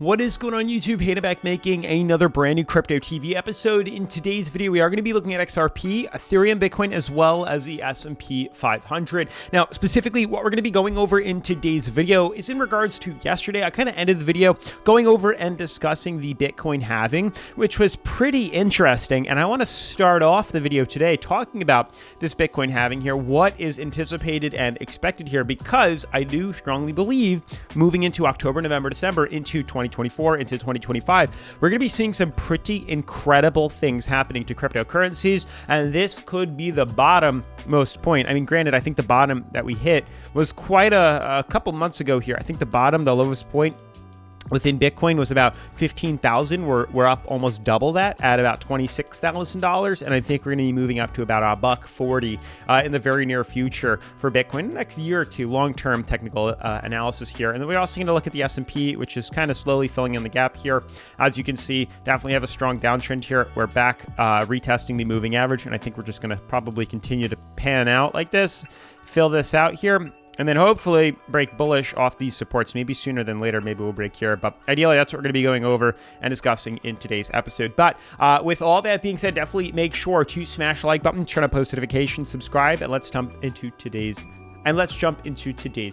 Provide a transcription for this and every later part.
What is going on YouTube? Hayden back making another brand new Crypto TV episode. In today's video, we are going to be looking at XRP, Ethereum, Bitcoin, as well as the S&P 500. Now, specifically, what we're going to be going over in today's video is in regards to yesterday. I kind of ended the video going over and discussing the Bitcoin halving, which was pretty interesting. And I want to start off the video today talking about this Bitcoin halving here, what is anticipated and expected here, because I do strongly believe moving into October, November, December, into 2024 into 2025, we're going to be seeing some pretty incredible things happening to cryptocurrencies, and this could be the bottom most point. I mean, granted, I think the bottom that we hit was quite a couple months ago here. I think the lowest point within Bitcoin was about 15,000. We're up almost double that at about $26,000, and I think we're going to be moving up to about $140 in the very near future for Bitcoin next year or two. Long-term technical analysis here, and then we're also going to look at the S&P, which is kind of slowly filling in the gap here. As you can see, definitely have a strong downtrend here. We're back retesting the moving average, and I think we're just going to probably continue to pan out like this, fill this out here, and then hopefully break bullish off these supports, maybe sooner than later. Maybe we'll break here, but ideally that's what we're going to be going over and discussing in today's episode. But with all that being said, definitely make sure to smash the like button, turn on post notifications, subscribe, and let's jump into today's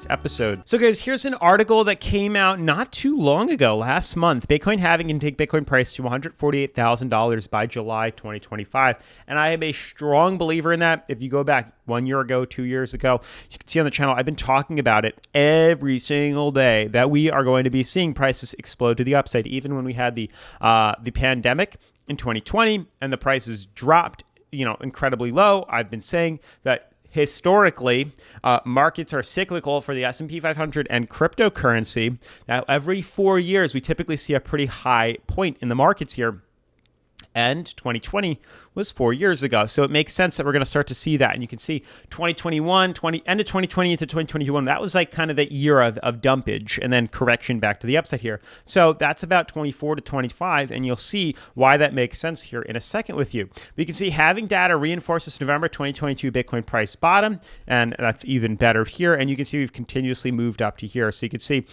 episode. So guys, here's an article that came out not too long ago, last month. Bitcoin halving can take Bitcoin price to $148,000 by July 2025. And I am a strong believer in that. If you go back 1 year ago, 2 years ago, you can see on the channel, I've been talking about it every single day that we are going to be seeing prices explode to the upside. Even when we had the pandemic in 2020 and the prices dropped, incredibly low, I've been saying that historically, markets are cyclical for the S&P 500 and cryptocurrency. Now, every 4 years, we typically see a pretty high point in the markets here. And 2020 was 4 years ago. So it makes sense that we're going to start to see that. And you can see 2021, end of 2020 into 2021, that was like kind of the year of dumpage and then correction back to the upside here. So that's about 24 to 25. And you'll see why that makes sense here in a second with you. But you can see having data reinforces November 2022 Bitcoin price bottom. And that's even better here. And you can see we've continuously moved up to here. So you can see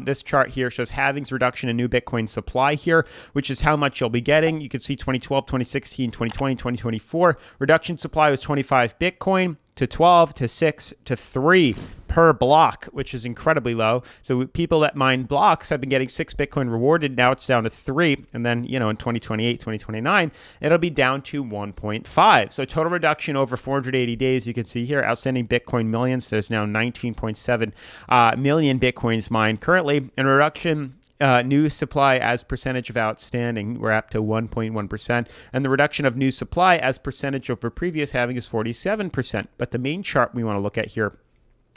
this chart here shows halving's reduction in new Bitcoin supply here, which is how much you'll be getting. You can see 2012, 2016, 2020, 2024. Reduction supply was 25 Bitcoin to 12 to 6 to 3 per block, which is incredibly low. So people that mine blocks have been getting 6 Bitcoin rewarded. Now it's down to 3. And then, in 2028, 2029, it'll be down to 1.5. So total reduction over 480 days, you can see here, outstanding Bitcoin millions. There's now 19.7 million Bitcoins mined currently. And reduction new supply as percentage of outstanding, we're up to 1.1%. And the reduction of new supply as percentage over previous halving is 47%. But the main chart we want to look at here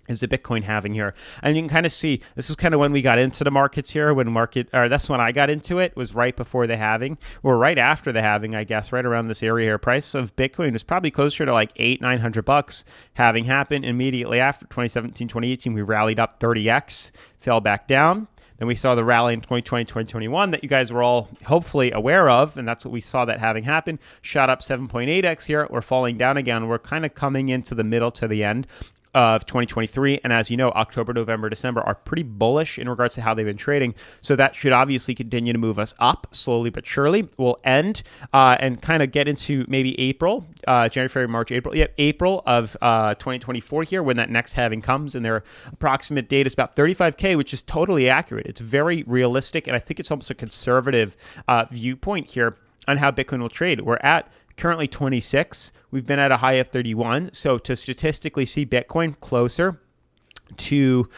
is the Bitcoin halving here. And you can kind of see, this is kind of when we got into the markets here, that's when I got into it, was right before the halving, or right after the halving, I guess, right around this area here. Price of Bitcoin was probably closer to like $800-900. Halving happened immediately after 2017, 2018. We rallied up 30x, fell back down. Then we saw the rally in 2020, 2021 that you guys were all hopefully aware of, and that's what we saw that having happen. Shot up 7.8x here. We're falling down again. We're kind of coming into the middle to the end of 2023, and as you know, October, November, December are pretty bullish in regards to how they've been trading, so that should obviously continue to move us up slowly but surely. We'll end and kind of get into maybe April, January, February, March, April of 2024 here, when that next halving comes, and their approximate date is about 35K, which is totally accurate. It's very realistic, and I think it's almost a conservative viewpoint here on how Bitcoin will trade. We're at currently 26. We've been at a high of 31. So to statistically see Bitcoin closer to,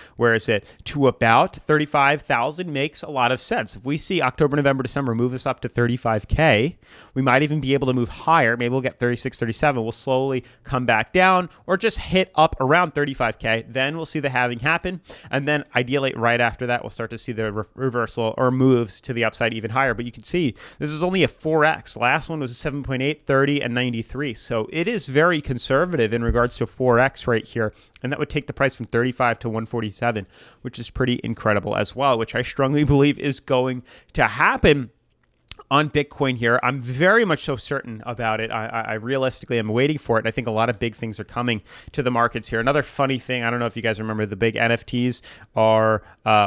to about 35,000 makes a lot of sense. If we see October, November, December move this up to 35K, we might even be able to move higher. Maybe we'll get 36, 37. We'll slowly come back down or just hit up around 35K. Then we'll see the halving happen. And then ideally right after that, we'll start to see the reversal or moves to the upside even higher. But you can see this is only a 4X. Last one was a 7.8, 30, and 93. So it is very conservative in regards to 4X right here. And that would take the price from 35 to 147, which is pretty incredible as well, which I strongly believe is going to happen on Bitcoin here. I'm very much so certain about it. I realistically am waiting for it. And I think a lot of big things are coming to the markets here. Another funny thing, I don't know if you guys remember, the big NFTs are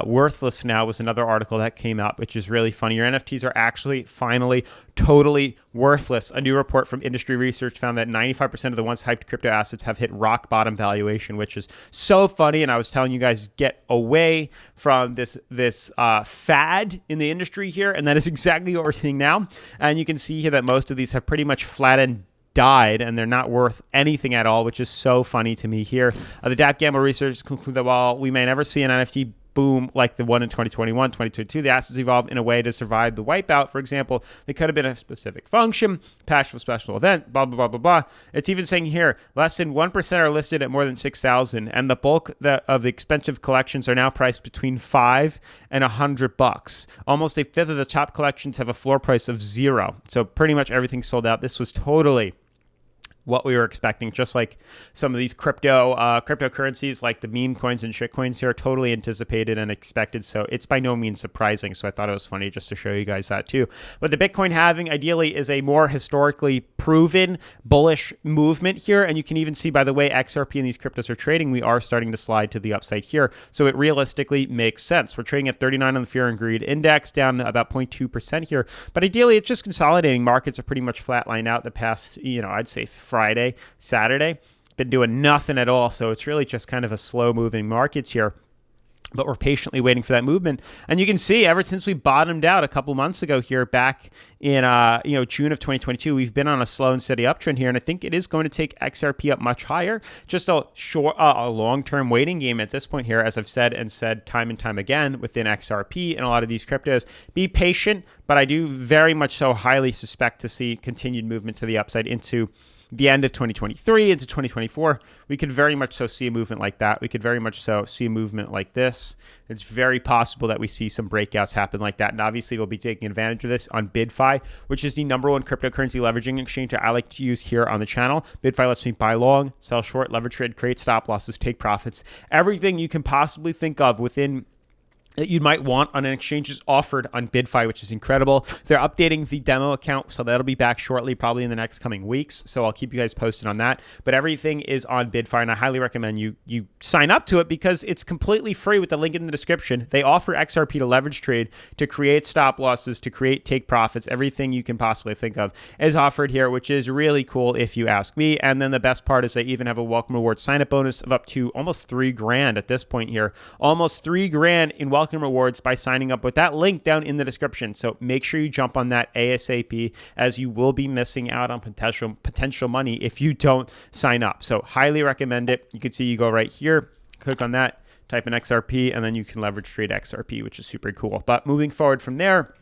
worthless now was another article that came out, which is really funny. Your NFTs are actually finally totally worthless. A new report from industry research found that 95% of the once hyped crypto assets have hit rock bottom valuation, which is so funny. And I was telling you guys, get away from this fad in the industry here. And that is exactly what we're seeing now. And you can see here that most of these have pretty much flattened, died, and they're not worth anything at all, which is so funny to me here. The DAP Gamble research conclude that while we may never see an NFT boom like the one in 2021, 2022, the assets evolved in a way to survive the wipeout. For example, they could have been a specific function, patched for special event, blah, blah, blah, blah, blah. It's even saying here, less than 1% are listed at more than 6,000, and the bulk of the expensive collections are now priced between $5 and $100. Almost a fifth of the top collections have a floor price of 0. So pretty much everything sold out. This was totally what we were expecting, just like some of these cryptocurrencies like the meme coins and shitcoins here are totally anticipated and expected. So it's by no means surprising. So I thought it was funny just to show you guys that too. But the Bitcoin halving ideally is a more historically proven bullish movement here. And you can even see by the way XRP and these cryptos are trading, we are starting to slide to the upside here. So it realistically makes sense. We're trading at 39 on the Fear and Greed Index, down about 0.2% here. But ideally, it's just consolidating. Markets are pretty much flatlined out the past, I'd say Friday, Saturday, been doing nothing at all. So it's really just kind of a slow moving markets here. But we're patiently waiting for that movement. And you can see ever since we bottomed out a couple months ago here back in June of 2022, we've been on a slow and steady uptrend here. And I think it is going to take XRP up much higher. Just a long-term waiting game at this point here, as I've said time and time again within XRP and a lot of these cryptos. Be patient, but I do very much so highly suspect to see continued movement to the upside into the end of 2023 into 2024. We could very much so see a movement like that. We could very much so see a movement like this. It's very possible that we see some breakouts happen like that. And obviously we'll be taking advantage of this on BidFi, which is the #1 cryptocurrency leveraging exchange that I like to use here on the channel. BidFi lets me buy long, sell short, leverage trade, create stop losses, take profits. Everything you can possibly think of within that you might want on an exchange is offered on BidFi, which is incredible. They're updating the demo account, so that'll be back shortly, probably in the next coming weeks. So I'll keep you guys posted on that. But everything is on BidFi, and I highly recommend you sign up to it because it's completely free with the link in the description. They offer XRP to leverage trade, to create stop losses, to create take profits. Everything you can possibly think of is offered here, which is really cool if you ask me. And then the best part is they even have a welcome reward sign-up bonus of up to almost $3,000 at this point here. Almost $3,000 in welcome rewards by signing up with that link down in the description. So make sure you jump on that ASAP, as you will be missing out on potential money if you don't sign up. So highly recommend it. You can see you go right here, click on that, type in XRP, and then you can leverage trade XRP, which is super cool. But moving forward from there,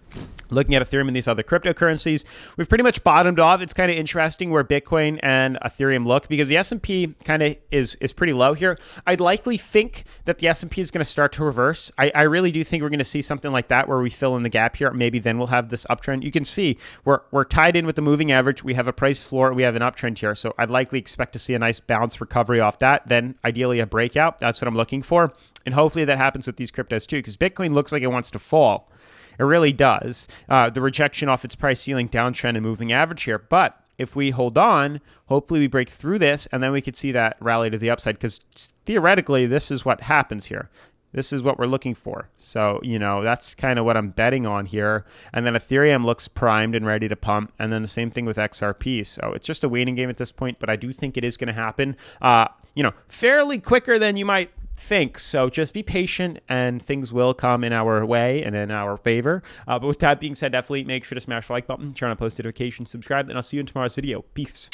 looking at Ethereum and these other cryptocurrencies, we've pretty much bottomed off. It's kind of interesting where Bitcoin and Ethereum look because the S&P kind of is pretty low here. I'd likely think that the S&P is going to start to reverse. I really do think we're going to see something like that where we fill in the gap here. Maybe then we'll have this uptrend. You can see we're tied in with the moving average. We have a price floor. We have an uptrend here. So I'd likely expect to see a nice bounce recovery off that. Then ideally a breakout. That's what I'm looking for. And hopefully that happens with these cryptos too, because Bitcoin looks like it wants to fall. It really does. The rejection off its price ceiling, downtrend, and moving average here. But if we hold on, hopefully we break through this, and then we could see that rally to the upside, because theoretically, this is what happens here. This is what we're looking for. So, that's kind of what I'm betting on here. And then Ethereum looks primed and ready to pump. And then the same thing with XRP. So it's just a waiting game at this point, but I do think it is going to happen, fairly quicker than you might think. So just be patient and things will come in our way and in our favor. But with that being said, definitely make sure to smash the like button, turn on post notifications, subscribe, and I'll see you in tomorrow's video. Peace.